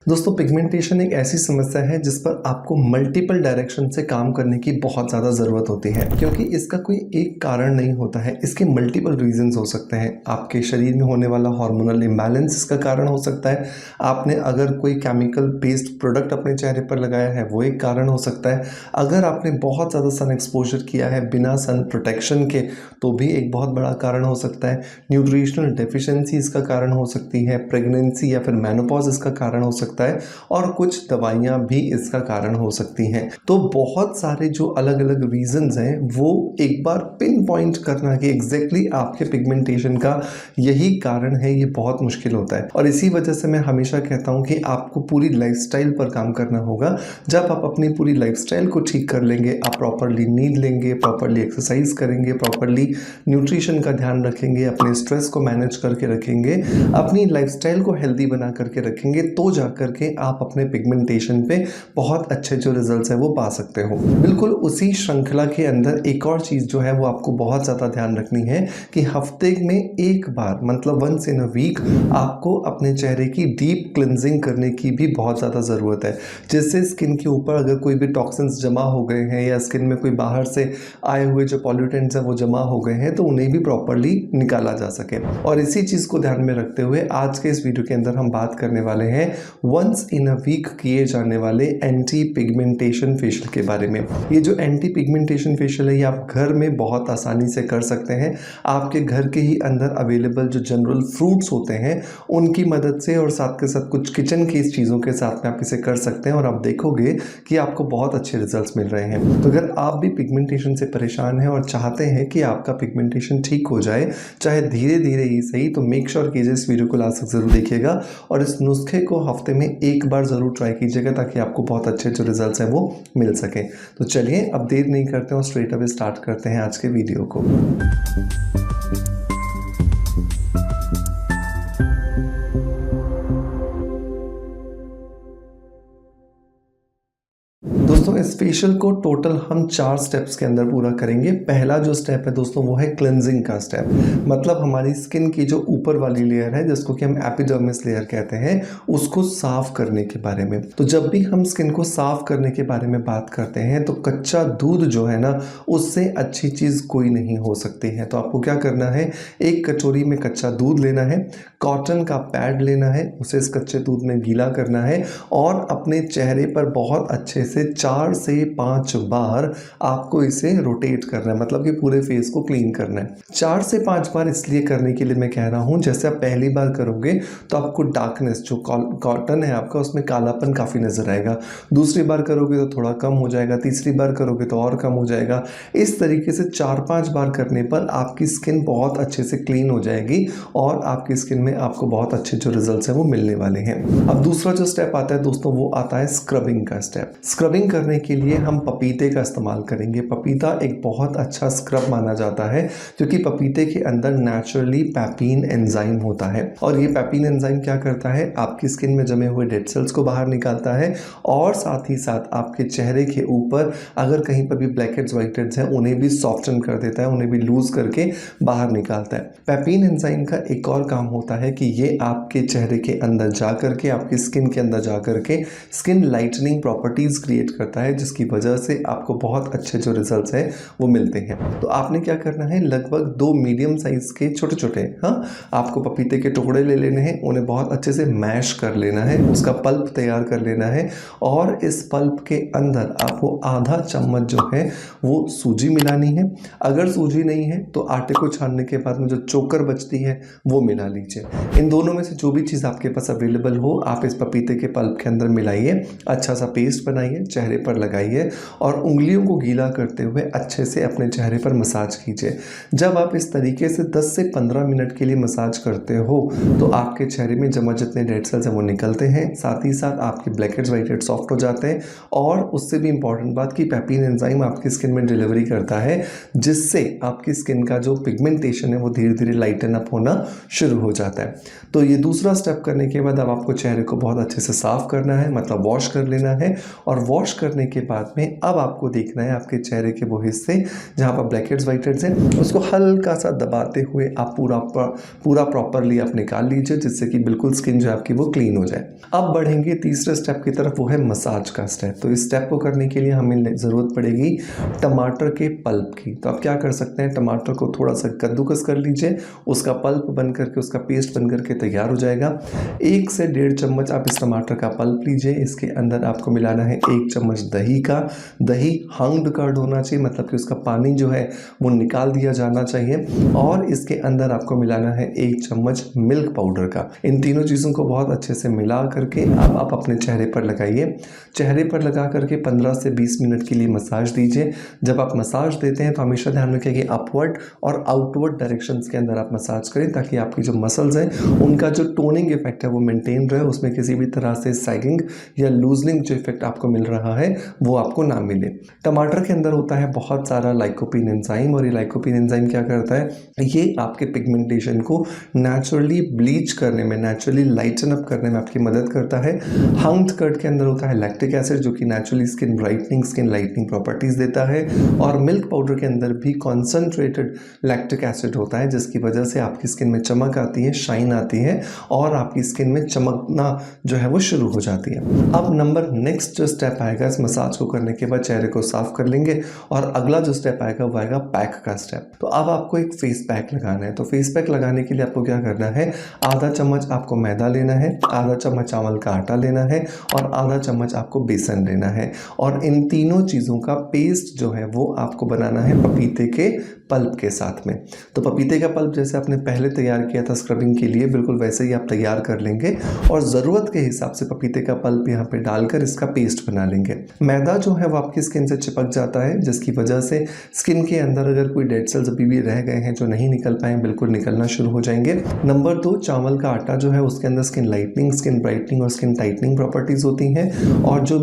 दोस्तों पिगमेंटेशन एक ऐसी समस्या है जिस पर आपको मल्टीपल डायरेक्शन से काम करने की बहुत ज़्यादा ज़रूरत होती है क्योंकि इसका कोई एक कारण नहीं होता है। इसके मल्टीपल रीजंस हो सकते हैं। आपके शरीर में होने वाला हार्मोनल इम्बैलेंस इसका कारण हो सकता है। आपने अगर कोई केमिकल बेस्ड प्रोडक्ट अपने चेहरे पर लगाया है वो एक कारण हो सकता है। अगर आपने बहुत ज़्यादा सन एक्सपोजर किया है बिना सन प्रोटेक्शन के तो भी एक बहुत बड़ा कारण हो सकता है। न्यूट्रिशनल डेफिशिएंसी इसका कारण हो सकती है। प्रेगनेंसी या फिर मेनोपॉज इसका कारण हो सकता है और कुछ दवाइयां भी इसका कारण हो सकती हैं। तो बहुत सारे जो अलग अलग रीजंस हैं वो एक बार पिन पॉइंट करना कि एग्जैक्टली आपके पिगमेंटेशन का यही कारण है, ये बहुत मुश्किल होता है। और इसी वजह से मैं हमेशा कहता हूं कि आपको पूरी लाइफस्टाइल पर काम करना होगा। जब आप अपनी पूरी लाइफस्टाइल को ठीक कर लेंगे, आप प्रॉपरली नींद लेंगे, प्रॉपरली एक्सरसाइज करेंगे, प्रॉपरली न्यूट्रिशन का ध्यान रखेंगे, अपने स्ट्रेस को मैनेज करके रखेंगे, अपनी लाइफस्टाइल को हेल्दी बना करके रखेंगे, तो जाकर के आप अपने पिगमेंटेशन पे बहुत अच्छे जो रिजल्ट्स है वो पा सकते हो। बिल्कुल उसी श्रृंखला के अंदर एक और चीज़ जो है वो आपको बहुत ज़्यादा ध्यान रखनी है कि हफ्ते में एक बार मतलब वंस इन अ वीक आपको अपने चेहरे की डीप क्लिनजिंग करने की भी बहुत ज़्यादा ज़रूरत है, जिससे स्किन के ऊपर अगर कोई भी टॉक्सिन्स जमा हो गए हैं या स्किन में कोई बाहर से आए हुए जो पॉल्यूटेंट्स हैं वो जमा हो गए हैं तो उन्हें भी प्रॉपरली निकाला जा सके। और इसी चीज़ को ध्यान में रखते हुए आज के इस वीडियो के अंदर हम बात करने वाले हैं वंस इन अ वीक किए जाने वाले एंटी पिगमेंटेशन फेशियल के बारे में। ये जो एंटी पिगमेंटेशन फेशियल है ये आप घर में बहुत आसानी से कर सकते हैं। आपके घर के ही अंदर अवेलेबल जो जनरल फ्रूट्स होते हैं उनकी मदद से और साथ के साथ कुछ किचन की चीज़ों के साथ में आप इसे कर सकते हैं और आप देखोगे कि आपको बहुत अच्छे रिजल्ट्स मिल रहे हैं। तो अगर आप भी पिगमेंटेशन से परेशान हैं और चाहते हैं कि आपका पिगमेंटेशन ठीक हो जाए, चाहे धीरे धीरे ही सही, तो मेक श्योर कीजिए इस वीडियो को लास्ट तक जरूर देखिएगा और इस नुस्खे को हफ्ते में एक बार ज़रूर ट्राई कीजिएगा ताकि आपको बहुत अच्छे जो रिजल्ट्स हैं वो मिल सके। तो चलिए अब देर नहीं करते और स्ट्रेट अवे स्टार्ट करते हैं आज के वीडियो को। दोस्तों इस फेशियल को टोटल हम 4 स्टेप्स के अंदर पूरा करेंगे। पहला जो स्टेप है दोस्तों वो है क्लेंजिंग का स्टेप, मतलब हमारी स्किन की जो ऊपर वाली लेयर है जिसको कि हम एपिडर्मिस लेयर कहते हैं उसको साफ करने के बारे में। तो जब भी हम स्किन को साफ करने के बारे में बात करते हैं तो कच्चा दूध जो है ना उससे अच्छी चीज़ कोई नहीं हो सकती है। तो आपको क्या करना है, एक कटोरी में कच्चा दूध लेना है, कॉटन का पैड लेना है, उसे इस कच्चे दूध में गीला करना है और अपने चेहरे पर बहुत अच्छे से 4 से 5 बार आपको इसे रोटेट करना है, मतलब कि पूरे फेस को क्लीन करना है। 4 से 5 बार इसलिए करने के लिए मैं कह रहा हूं, जैसे आप पहली बार करोगे तो आपको डार्कनेस जो कॉटन है आपका उसमें कालापन काफ़ी नजर आएगा, दूसरी बार करोगे तो थोड़ा कम हो जाएगा, तीसरी बार करोगे तो और कम हो जाएगा। इस तरीके से 4-5 बार करने पर आपकी स्किन बहुत अच्छे से क्लीन हो जाएगी और आपकी स्किन में आपको बहुत अच्छे जो रिजल्ट्स हैं वो मिलने वाले हैं। अब दूसरा जो स्टेप आता है दोस्तों वो आता है स्क्रबिंग का स्टेप। स्क्रबिंग करने के लिए हम पपीते का इस्तेमाल करेंगे। पपीता एक बहुत अच्छा स्क्रब माना जाता है क्योंकि पपीते के अंदर नेचुरली पैपीन एंजाइम होता है और ये पैपीन एंजाइम क्या करता है, आपकी स्किन में जमे हुए डेड सेल्स को बाहर निकालता है और साथ ही साथ आपके चेहरे के ऊपर अगर कहीं पर भी ब्लैक हेड्स व्हाइट हेड्स हैं उन्हें भी सॉफ्टन कर देता है, उन्हें भी लूज करके बाहर निकालता है। पैपीन एंजाइम का एक और काम होता है कि ये आपके चेहरे के अंदर जा करके आपकी स्किन के अंदर जा करके स्किन लाइटनिंग प्रॉपर्टीज क्रिएट करता है, जिसकी वजह से आपको बहुत अच्छे जो रिजल्ट्स हैं वो मिलते हैं। तो आपने क्या करना है, लगभग 2 मीडियम साइज के छोटे छोटे आपको पपीते के टुकड़े ले लेने हैं, उन्हें बहुत अच्छे से मैश कर लेना है, उसका पल्प तैयार कर लेना है और इस पल्प के अंदर आपको आधा चम्मच जो है वो सूजी मिलानी है। अगर सूजी नहीं है तो आटे को छानने के बाद में जो चोकर बचती है वो मिला लीजिए। इन दोनों में से जो भी चीज़ आपके पास अवेलेबल हो आप इस पपीते के पल्प के अंदर मिलाइए, अच्छा सा पेस्ट बनाइए, चेहरे पर लगाइए और उंगलियों को गीला करते हुए अच्छे से अपने चेहरे पर मसाज कीजिए। जब आप इस तरीके से 10 से 15 मिनट के लिए मसाज करते हो तो आपके चेहरे में जमा जितने डेड सेल्स हैं वो निकलते हैं, साथ ही साथ आपके black heads white heads soft हो जाते हैं और उससे भी इंपॉर्टेंट बात कि पैपीन एंजाइम आपकी स्किन में डिलीवरी करता है, जिससे आपकी स्किन का जो पिगमेंटेशन है वो धीरे धीरे लाइटन अप होना शुरू हो जाता है। जाता है। तो ये दूसरा स्टेप करने के बाद अब आपको चेहरे को बहुत अच्छे से साफ़ करना है, मतलब वॉश कर लेना है। और वॉश करने के बाद में अब आपको देखना है आपके चेहरे के वो हिस्से जहाँ पर ब्लैक हेड्स वाइट हेड्स हैं, उसको हल्का सा दबाते हुए आप पूरा प्रॉपरली आप निकाल लीजिए, जिससे कि बिल्कुल स्किन जो आपकी वो क्लीन हो जाए। अब बढ़ेंगे तीसरे स्टेप की तरफ, वो है मसाज का स्टेप। तो इस स्टेप को करने के लिए हमें ज़रूरत पड़ेगी टमाटर के पल्प की। तो आप क्या कर सकते हैं, टमाटर को थोड़ा सा कद्दूकस कर लीजिए, उसका पल्प बन करके, उसका पेस्ट बन करके तैयार हो जाएगा। 1 से 1.5 चम्मच आप इस टमाटर का पल्प लीजिए, इसके अंदर आपको मिलाना है 1 चम्मच दही का। दही हंग्ड कर्ड होना चाहिए, मतलब कि उसका पानी जो है वो निकाल दिया जाना चाहिए। और इसके अंदर आपको मिलाना है 1 चम्मच मिल्क पाउडर का। इन तीनों चीज़ों को बहुत अच्छे से मिला करके अब आप अपने चेहरे पर लगाइए। चेहरे पर लगा करके 15 से 20 मिनट के लिए मसाज दीजिए। जब आप मसाज देते हैं तो हमेशा ध्यान रखें कि अपवर्ड और आउटवर्ड डायरेक्शंस के अंदर आप मसाज करें, ताकि आपकी जो मसल्स हैं उनका जो टोनिंग इफेक्ट है वो मेंटेन रहे, उसमें किसी भी तरह से सैगिंग या लूजनिंग जो इफेक्ट आपको मिल रहा है वो आपको ना मिले। टमाटर के अंदर होता है बहुत सारा लाइकोपीन एंजाइम, और ये लाइकोपीन एंजाइम क्या करता है, ये आपके पिगमेंटेशन को नेचुरली ब्लीच करने में, नेचुरली लाइटन अप करने में आपकी मदद करता है। हंग्ड कर्ड के अंदर होता है लैक्टिक एसिड, जो कि naturally skin brightening, skin lightening properties देता है। और मिल्क पाउडर के अंदर भी कॉन्सेंट्रेटेड लैक्टिक एसिड होता है, जिसकी वजह से आपकी स्किन में चमक आती है, शाइन आती है, और आपकी स्किन में चमकना जो है वो शुरू हो जाती है। अब नेक्स्ट जो स्टेप आएगा, इस मसाज को करने के बाद चेहरे को साफ कर लेंगे, और अगला जो स्टेप आएगा वो आएगा पैक का स्टेप। तो अब आपको एक फेस पैक लगाना है। तो फेस पैक लगाने के लिए आपको क्या करना है, आधा चम्मच आपको मैदा लेना है, आधा चम्मच चावल का आटा लेना है, और आधा चम्मच आपको बेसन लेना है। और इन तीनों चीज़ों का पेस्ट जो है वो आपको बनाना है पपीते के पल्प के साथ में। तो पपीते का पल्प जैसे आपने पहले तैयार किया था स्क्रबिंग के लिए, बिल्कुल वैसे ही आप तैयार कर लेंगे, और ज़रूरत के हिसाब से पपीते का पल्प यहाँ पे डालकर इसका पेस्ट बना लेंगे। मैदा जो है वो आपकी स्किन से चिपक जाता है, जिसकी वजह से स्किन के अंदर अगर कोई डेड सेल्स अभी भी रह गए हैं जो नहीं निकल पाए, बिल्कुल निकलना शुरू हो जाएंगे। नंबर 2, चावल का आटा जो है उसके अंदर स्किन लाइटनिंग, स्किन ब्राइटनिंग और स्किन टाइटनिंग प्रॉपर्टीज होती हैं, और जो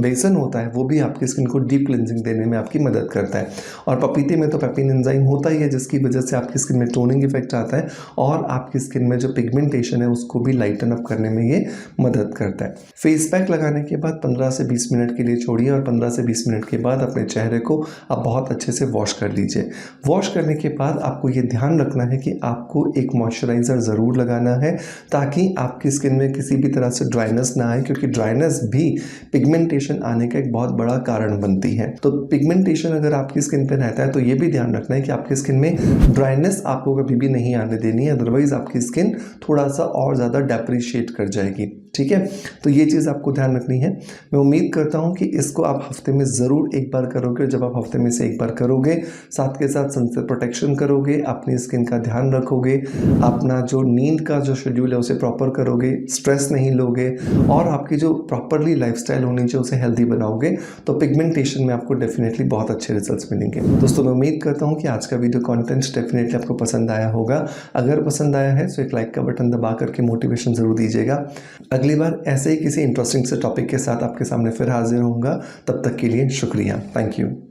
बेसन होता है वो भी आपकी स्किन को डीप क्लिनजिंग देने में आपकी मदद करता है। और पपीते में तो पेपिन एंजाइम होता ही है, जिसकी वजह से आपकी स्किन में टोनिंग इफेक्ट आता है, और आपकी स्किन में जो पिगमेंटेशन है उसको भी लाइटन अप करने में ये मदद करता है। फेस पैक लगाने के बाद 15 से 20 मिनट के लिए छोड़िए, और 15 से 20 मिनट के बाद अपने चेहरे को आप बहुत अच्छे से वॉश कर लीजिए। वॉश करने के बाद आपको ये ध्यान रखना है कि आपको एक मॉइस्चराइज़र ज़रूर लगाना है, ताकि आपकी स्किन में किसी भी तरह से ड्राइनेस ना आए, क्योंकि ड्राइनेस भी पिगमेंटेशन आने का एक बहुत बड़ा कारण बनती है। तो पिगमेंटेशन अगर आपकी स्किन पे रहता है तो ये भी ध्यान रखना है कि आपकी स्किन में ड्राइनेस आपको कभी भी नहीं आने देनी है, अदरवाइज आपकी स्किन थोड़ा सा और ज़्यादा डेप्रिशिएट कर जाएगी। ठीक है, तो ये चीज़ आपको ध्यान रखनी है। मैं उम्मीद करता हूँ कि इसको आप हफ्ते में ज़रूर एक बार करोगे। जब आप हफ्ते में से एक बार करोगे, साथ के साथ सन से प्रोटेक्शन करोगे, अपनी स्किन का ध्यान रखोगे, अपना जो नींद का जो शेड्यूल है उसे प्रॉपर करोगे, स्ट्रेस नहीं लोगे, और आपकी जो प्रॉपरली लाइफस्टाइल होनी चाहिए उसे हेल्दी बनाओगे, तो पिगमेंटेशन में आपको डेफिनेटली बहुत अच्छे रिजल्ट्स मिलेंगे। दोस्तों, मैं उम्मीद करता हूँ कि आज का वीडियो कंटेंट डेफिनेटली आपको पसंद आया होगा। अगर पसंद आया है तो एक लाइक का बटन दबा करके मोटिवेशन ज़रूर दीजिएगा। अगली बार ऐसे ही किसी इंटरेस्टिंग से टॉपिक के साथ आपके सामने फिर हाजिर होऊंगा। तब तक के लिए शुक्रिया। Thank you.